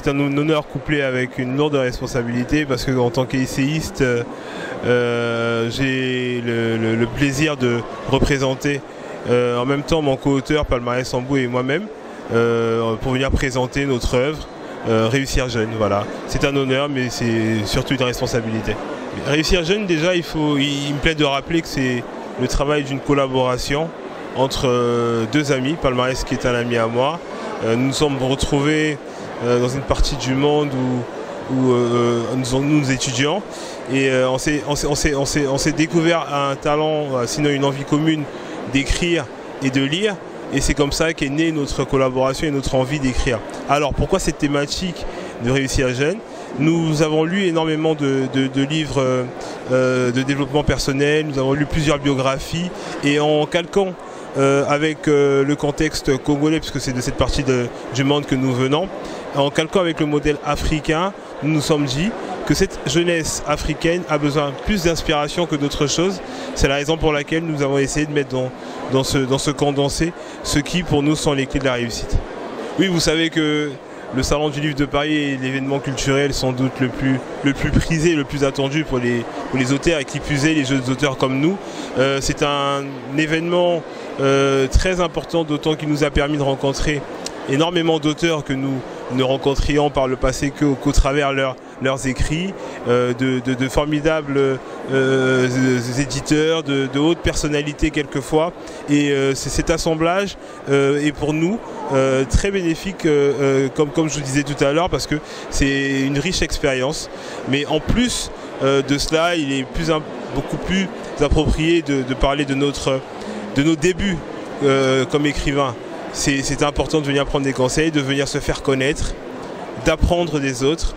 c'est un honneur couplé avec une lourde responsabilité parce que en tant qu'essayiste, j'ai le plaisir de représenter en même temps mon co-auteur Palmarès Sambou et moi-même pour venir présenter notre œuvre Réussir jeune. Voilà. C'est un honneur mais c'est surtout une responsabilité. Réussir jeune, déjà il me plaît de rappeler que c'est le travail d'une collaboration entre deux amis, Palmarès qui est un ami à moi. Nous nous sommes retrouvés dans une partie du monde où nous étudions et on s'est découvert un talent, sinon une envie commune d'écrire et de lire, et c'est comme ça qu'est née notre collaboration et notre envie d'écrire. Alors pourquoi cette thématique de Réussir jeune? Nous avons lu énormément de livres de développement personnel, nous avons lu plusieurs biographies et en calquant avec le contexte congolais, puisque c'est de cette partie du monde que nous venons, en calquant avec le modèle africain, nous nous sommes dit que cette jeunesse africaine a besoin plus d'inspiration que d'autres choses. C'est la raison pour laquelle nous avons essayé de mettre dans ce condensé ce qui pour nous sont les clés de la réussite. Oui, vous savez que le Salon du Livre de Paris est l'événement culturel sans doute le plus prisé, le plus attendu pour les auteurs et qui plus est les jeunes auteurs comme nous. C'est un événement très important, d'autant qu'il nous a permis de rencontrer énormément d'auteurs que nous ne rencontrions par le passé qu'au travers leurs écrits, de formidables éditeurs, de hautes personnalités quelquefois. Et cet assemblage est pour nous très bénéfique, comme je vous disais tout à l'heure, parce que c'est une riche expérience. Mais en plus de cela, il est beaucoup plus approprié de parler de nos débuts comme écrivains. C'est important de venir prendre des conseils, de venir se faire connaître, d'apprendre des autres,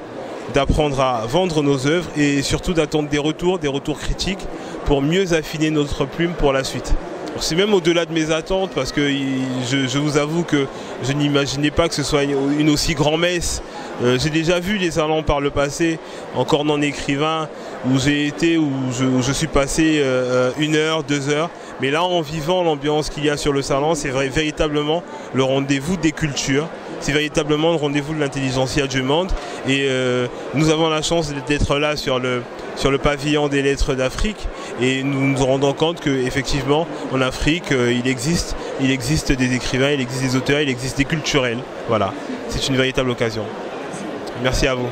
d'apprendre à vendre nos œuvres et surtout d'attendre des retours critiques pour mieux affiner notre plume pour la suite. C'est même au-delà de mes attentes parce que je vous avoue que je n'imaginais pas que ce soit une aussi grand-messe. J'ai déjà vu les salons par le passé, encore non écrivain, où j'ai été, où je suis passé 1 heure, 2 heures. Mais là, en vivant l'ambiance qu'il y a sur le salon, c'est véritablement le rendez-vous des cultures. C'est véritablement le rendez-vous de l'intelligentsia du monde. Et nous avons la chance d'être là sur le pavillon des lettres d'Afrique. Et nous nous rendons compte qu'effectivement, en Afrique, il existe des écrivains, il existe des auteurs, il existe des culturels. Voilà, c'est une véritable occasion. Merci à vous.